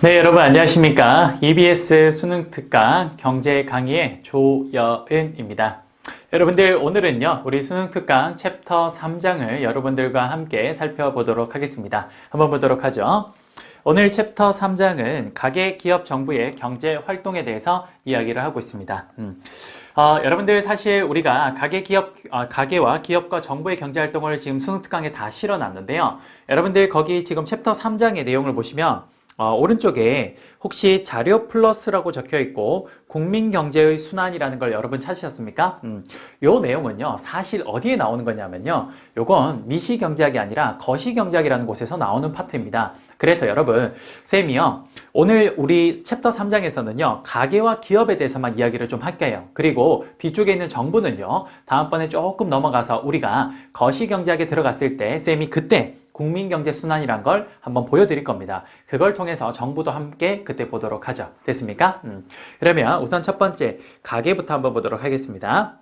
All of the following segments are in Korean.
네, 여러분 안녕하십니까? EBS 수능 특강 경제 강의의 조여은입니다. 여러분들 오늘은요, 우리 수능 특강 챕터 3장을 여러분들과 함께 살펴보도록 하겠습니다. 한번 보도록 하죠. 오늘 챕터 3장은 가계, 기업, 정부의 경제 활동에 대해서 이야기를 하고 있습니다. 여러분들 사실 우리가 가계와 기업과 정부의 경제 활동을 지금 수능 특강에 다 실어놨는데요. 여러분들 거기 지금 챕터 3장의 내용을 보시면 오른쪽에 혹시 자료 플러스라고 적혀 있고 국민경제의 순환이라는 걸 여러분 찾으셨습니까? 요 내용은요 사실 어디에 나오는 거냐면요, 요건 미시경제학이 아니라 거시경제학이라는 곳에서 나오는 파트입니다. 그래서 여러분 쌤이요 오늘 우리 챕터 3장에서는요 가계와 기업에 대해서만 이야기를 좀 할게요. 그리고 뒤쪽에 있는 정부는요 다음번에 조금 넘어가서 우리가 거시경제학에 들어갔을 때 쌤이 그때 국민경제순환이란 걸 한번 보여드릴 겁니다. 그걸 통해서 정부도 함께 그때 보도록 하죠. 됐습니까? 그러면 우선 첫 번째 가계부터 한번 보도록 하겠습니다.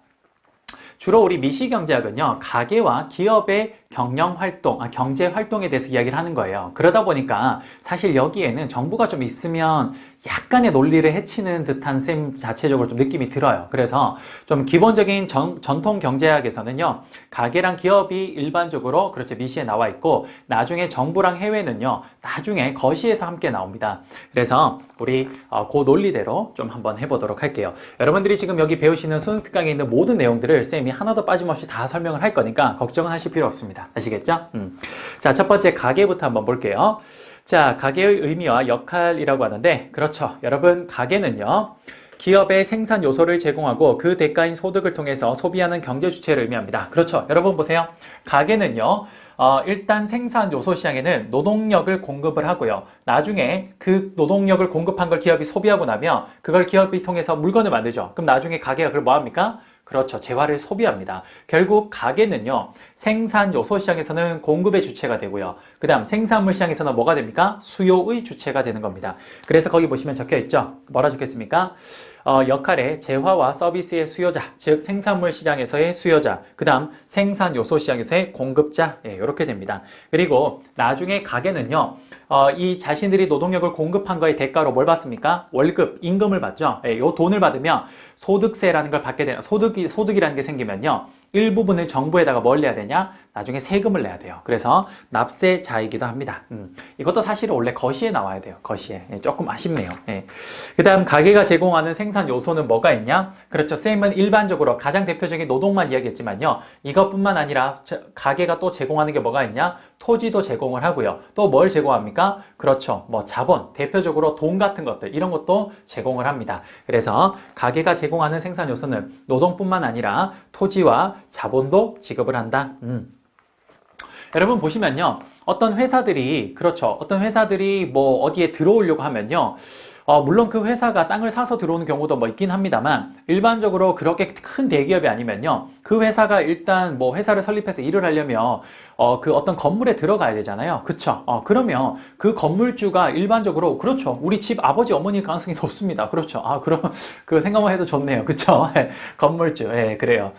주로 우리 미시경제학은요 가계와 기업의 경제 활동에 대해서 이야기를 하는 거예요. 그러다 보니까 사실 여기에는 정부가 좀 있으면 약간의 논리를 해치는 듯한 셈 자체적으로 좀 느낌이 들어요. 그래서 좀 기본적인 전통 경제학에서는요 가계랑 기업이 일반적으로 그렇죠 미시에 나와 있고, 나중에 정부랑 해외는요 나중에 거시에서 함께 나옵니다. 그래서 우리 그 논리대로 좀 한번 해보도록 할게요. 여러분들이 지금 여기 배우시는 수능 특강에 있는 모든 내용들을 쌤이 하나도 빠짐없이 다 설명을 할 거니까 걱정은 하실 필요 없습니다. 아시겠죠? 자, 첫 번째 가계부터 한번 볼게요. 자, 가계의 의미와 역할이라고 하는데, 그렇죠. 여러분, 가계는요, 기업의 생산 요소를 제공하고 그 대가인 소득을 통해서 소비하는 경제 주체를 의미합니다. 그렇죠. 여러분 보세요. 가계는요, 일단 생산 요소 시장에는 노동력을 공급을 하고요. 나중에 그 노동력을 공급한 걸 기업이 소비하고 나면 그걸 기업이 통해서 물건을 만들죠. 그럼 나중에 가계가 그걸 뭐 합니까? 그렇죠. 재화를 소비합니다. 결국 가계는요, 생산 요소 시장에서는 공급의 주체가 되고요. 그 다음 생산물 시장에서는 뭐가 됩니까? 수요의 주체가 되는 겁니다. 그래서 거기 보시면 적혀 있죠. 뭐라 적혔습니까? 역할의 재화와 서비스의 수요자, 즉 생산물 시장에서의 수요자, 그 다음 생산 요소 시장에서의 공급자, 이렇게 됩니다. 그리고 나중에 가계는요, 이 자신들이 노동력을 공급한 거의 대가로 뭘 받습니까? 월급, 임금을 받죠. 요 돈을 받으면 소득세라는 걸 받게 되는, 소득이라는 게 생기면요, 일부분을 정부에다가 뭘 내야 되냐? 나중에 세금을 내야 돼요. 그래서 납세자이기도 합니다. 이것도 사실은 원래 거시에 나와야 돼요. 거시에. 조금 아쉽네요. 그 다음 가계가 제공하는 생산 요소는 뭐가 있냐? 그렇죠. 쌤은 일반적으로 가장 대표적인 노동만 이야기했지만요. 이것뿐만 아니라 가계가 또 제공하는 게 뭐가 있냐? 토지도 제공을 하고요. 또 뭘 제공합니까? 그렇죠. 뭐 자본, 대표적으로 돈 같은 것들, 이런 것도 제공을 합니다. 그래서 가계가 제공하는 생산 요소는 노동뿐만 아니라 토지와 자본도 지급을 한다. 여러분 보시면요. 어떤 회사들이, 그렇죠. 어떤 회사들이 뭐 어디에 들어오려고 하면요. 물론 그 회사가 땅을 사서 들어오는 경우도 뭐 있긴 합니다만, 일반적으로 그렇게 큰 대기업이 아니면요. 그 회사가 일단 뭐 회사를 설립해서 일을 하려면, 그 어떤 건물에 들어가야 되잖아요. 그쵸? 그러면 그 건물주가 일반적으로, 그렇죠. 우리 집 아버지, 어머니일 가능성이 높습니다. 그렇죠. 그럼 그 생각만 해도 좋네요. 그쵸? 건물주. 그래요.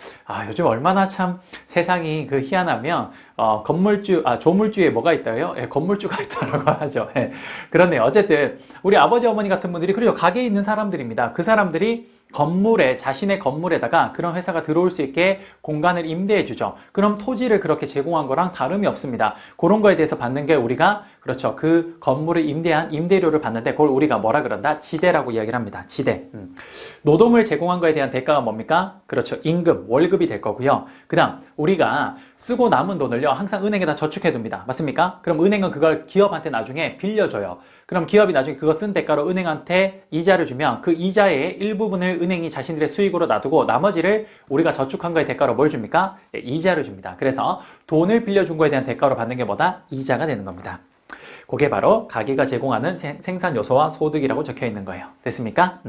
요즘 얼마나 참 세상이 그 희한하면, 조물주에 뭐가 있다요? 건물주가 있다라고 하죠. 그렇네요. 어쨌든, 우리 아버지, 어머니 같은 분들이, 그리고 가게에 있는 사람들입니다. 그 사람들이 자신의 건물에다가 그런 회사가 들어올 수 있게 공간을 임대해 주죠. 그럼 토지를 그렇게 제공한 거랑 다름이 없습니다. 그런 거에 대해서 받는 게 우리가, 그렇죠. 그 건물을 임대한 임대료를 받는데 그걸 우리가 뭐라 그런다? 지대라고 이야기를 합니다. 지대. 노동을 제공한 거에 대한 대가가 뭡니까? 그렇죠. 임금, 월급이 될 거고요. 그 다음 우리가 쓰고 남은 돈을요 항상 은행에다 저축해 둡니다. 맞습니까? 그럼 은행은 그걸 기업한테 나중에 빌려줘요. 그럼 기업이 나중에 그거 쓴 대가로 은행한테 이자를 주면 그 이자의 일부분을 은행이 자신들의 수익으로 놔두고 나머지를 우리가 저축한 거에 대가로 뭘 줍니까? 이자를 줍니다. 그래서 돈을 빌려준 거에 대한 대가로 받는 게 뭐다? 이자가 되는 겁니다. 그게 바로 가계가 제공하는 생산 요소와 소득이라고 적혀 있는 거예요. 됐습니까?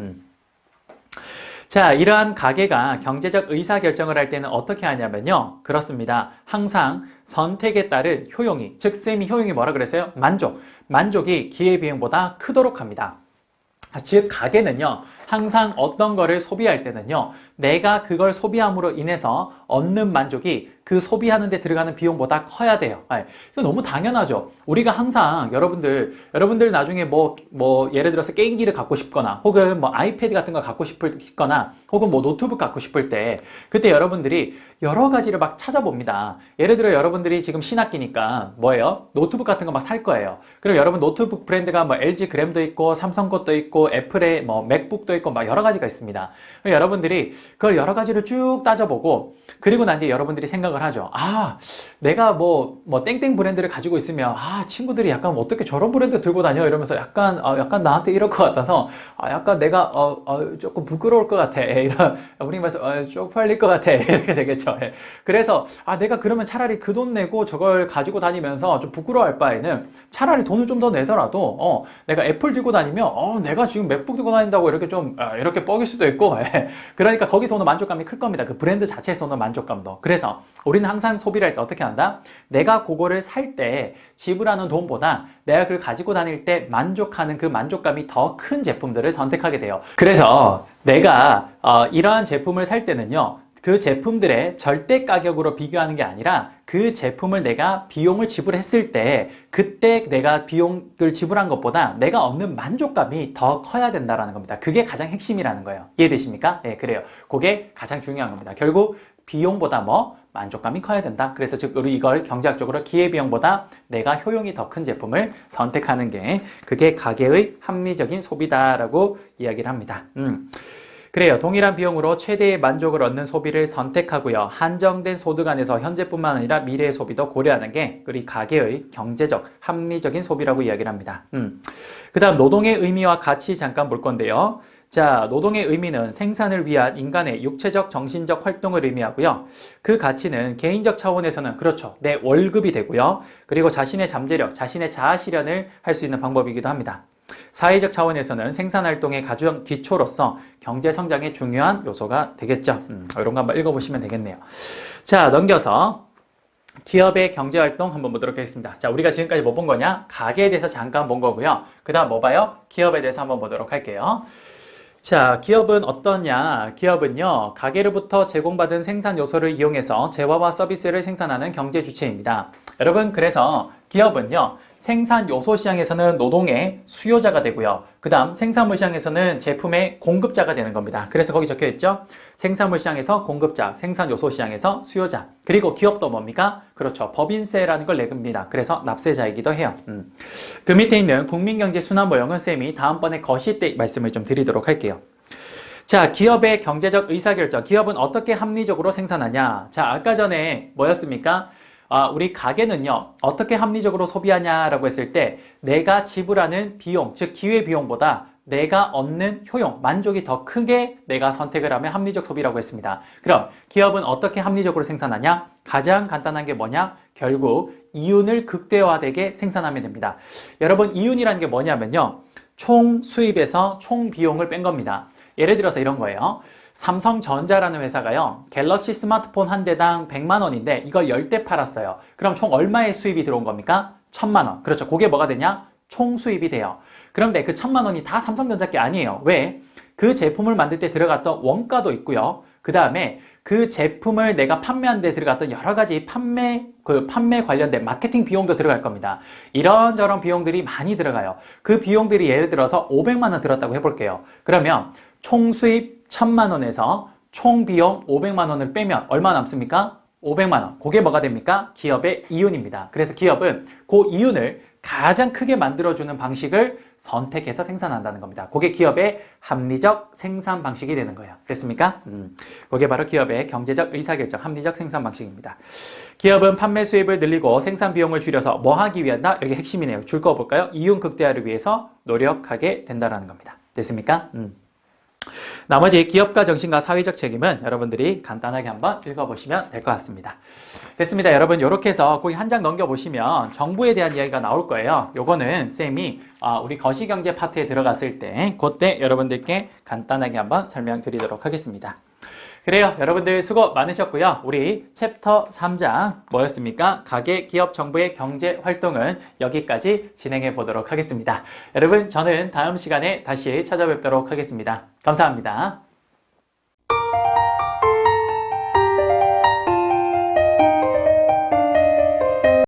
자, 이러한 가계가 경제적 의사결정을 할 때는 어떻게 하냐면요. 그렇습니다. 항상 선택에 따른 효용이, 즉 쌤이 효용이 뭐라 그랬어요? 만족이 기회비용보다 크도록 합니다. 즉 가계는요 항상 어떤 거를 소비할 때는요 내가 그걸 소비함으로 인해서 얻는 만족이 그 소비하는 데 들어가는 비용보다 커야 돼요. 이거 너무 당연하죠. 우리가 항상 여러분들 나중에 뭐 예를 들어서 게임기를 갖고 싶거나 혹은 뭐 아이패드 같은 거 갖고 싶거나 혹은 뭐 노트북 갖고 싶을 때 그때 여러분들이 여러 가지를 막 찾아봅니다. 예를 들어 여러분들이 지금 신학기니까 뭐예요? 노트북 같은 거 막 살 거예요. 그럼 여러분 노트북 브랜드가 뭐 LG 그램도 있고 삼성 것도 있고 애플의 뭐 맥북도 있고 막 여러 가지가 있습니다. 여러분들이 그걸 여러 가지를 쭉 따져보고 그리고 난 뒤에 여러분들이 생각을 하죠. 내가 뭐 땡땡 브랜드를 가지고 있으면 친구들이 약간 어떻게 저런 브랜드 들고 다녀 이러면서 약간 나한테 이럴 것 같아서 약간 내가 조금 부끄러울 것 같아. 이런 우리 말해서 쪽팔릴 것 같아. 이렇게 되겠죠. 그래서 내가 그러면 차라리 그 돈 내고 저걸 가지고 다니면서 좀 부끄러워할 바에는 차라리 돈을 좀 더 내더라도 내가 애플 들고 다니면 내가 지금 맥북 들고 다닌다고 이렇게 좀 이렇게 뻐길 수도 있고 그러니까 거기서 오는 만족감이 클 겁니다. 그 브랜드 자체에서 오는 만족감도. 그래서 우리는 항상 소비를 할 때 어떻게 한다? 내가 그거를 살 때 지불하는 돈보다 내가 그걸 가지고 다닐 때 만족하는 그 만족감이 더 큰 제품들을 선택하게 돼요. 그래서 내가 이러한 제품을 살 때는요. 그 제품들의 절대 가격으로 비교하는 게 아니라 그 제품을 내가 비용을 지불했을 때 그때 내가 비용을 지불한 것보다 내가 얻는 만족감이 더 커야 된다는 겁니다. 그게 가장 핵심이라는 거예요. 이해되십니까? 네, 그래요. 그게 가장 중요한 겁니다. 결국 비용보다 만족감이 커야 된다. 그래서 즉 우리 이걸 경제학적으로 기회비용보다 내가 효용이 더 큰 제품을 선택하는 게 그게 가계의 합리적인 소비다라고 이야기를 합니다. 그래요. 동일한 비용으로 최대의 만족을 얻는 소비를 선택하고요. 한정된 소득 안에서 현재뿐만 아니라 미래의 소비도 고려하는 게 우리 가계의 경제적, 합리적인 소비라고 이야기를 합니다. 그 다음 노동의 의미와 가치 잠깐 볼 건데요. 자, 노동의 의미는 생산을 위한 인간의 육체적, 정신적 활동을 의미하고요. 그 가치는 개인적 차원에서는 그렇죠. 내 월급이 되고요. 그리고 자신의 잠재력, 자신의 자아 실현을 할 수 있는 방법이기도 합니다. 사회적 차원에서는 생산활동의 가장 기초로서 경제성장의 중요한 요소가 되겠죠. 이런 거 한번 읽어보시면 되겠네요. 자, 넘겨서 기업의 경제활동 한번 보도록 하겠습니다. 자, 우리가 지금까지 뭐 본 거냐? 가계에 대해서 잠깐 본 거고요. 그 다음 뭐 봐요? 기업에 대해서 한번 보도록 할게요. 자, 기업은 어떠냐? 기업은요, 가계로부터 제공받은 생산 요소를 이용해서 재화와 서비스를 생산하는 경제 주체입니다. 여러분, 그래서 기업은요, 생산 요소 시장에서는 노동의 수요자가 되고요. 그 다음 생산물 시장에서는 제품의 공급자가 되는 겁니다. 그래서 거기 적혀 있죠? 생산물 시장에서 공급자, 생산 요소 시장에서 수요자. 그리고 기업도 뭡니까? 그렇죠. 법인세라는 걸 내겁니다. 그래서 납세자이기도 해요. 그 밑에 있는 국민경제 순환 모형은 쌤이 다음번에 거시 때 말씀을 좀 드리도록 할게요. 자, 기업의 경제적 의사결정. 기업은 어떻게 합리적으로 생산하냐? 자, 아까 전에 뭐였습니까? 우리 가게는요, 어떻게 합리적으로 소비하냐라고 했을 때 내가 지불하는 비용, 즉 기회비용보다 내가 얻는 효용, 만족이 더 크게 내가 선택을 하면 합리적 소비라고 했습니다. 그럼 기업은 어떻게 합리적으로 생산하냐? 가장 간단한 게 뭐냐? 결국 이윤을 극대화되게 생산하면 됩니다. 여러분, 이윤이라는 게 뭐냐면요, 총 수입에서 총 비용을 뺀 겁니다. 예를 들어서 이런 거예요. 삼성전자라는 회사가요, 갤럭시 스마트폰 한 대당 100만 원인데 이걸 10대 팔았어요. 그럼 총 얼마의 수입이 들어온 겁니까? 1000만 원. 그렇죠. 그게 뭐가 되냐? 총 수입이 돼요. 그런데 그 1000만 원이 다 삼성전자 게 아니에요. 왜? 그 제품을 만들 때 들어갔던 원가도 있고요. 그 다음에 그 제품을 내가 판매하는 데 들어갔던 여러 가지 판매 관련된 마케팅 비용도 들어갈 겁니다. 이런저런 비용들이 많이 들어가요. 그 비용들이 예를 들어서 500만 원 들었다고 해볼게요. 그러면 총 수입 1000만 원에서 총 비용 500만 원을 빼면 얼마 남습니까? 500만 원. 그게 뭐가 됩니까? 기업의 이윤입니다. 그래서 기업은 그 이윤을 가장 크게 만들어주는 방식을 선택해서 생산한다는 겁니다. 그게 기업의 합리적 생산 방식이 되는 거예요. 됐습니까? 그게 바로 기업의 경제적 의사결정, 합리적 생산 방식입니다. 기업은 판매 수입을 늘리고 생산 비용을 줄여서 뭐 하기 위한다? 여기 핵심이네요. 줄 거 볼까요? 이윤 극대화를 위해서 노력하게 된다는 겁니다. 됐습니까? 나머지 기업가 정신과 사회적 책임은 여러분들이 간단하게 한번 읽어보시면 될 것 같습니다. 됐습니다. 여러분, 이렇게 해서 거기 한 장 넘겨보시면 정부에 대한 이야기가 나올 거예요. 요거는 쌤이 우리 거시경제 파트에 들어갔을 때 그때 여러분들께 간단하게 한번 설명드리도록 하겠습니다. 그래요. 여러분들 수고 많으셨고요. 우리 챕터 3장 뭐였습니까? 가계, 기업, 정부의 경제 활동은 여기까지 진행해 보도록 하겠습니다. 여러분, 저는 다음 시간에 다시 찾아뵙도록 하겠습니다. 감사합니다.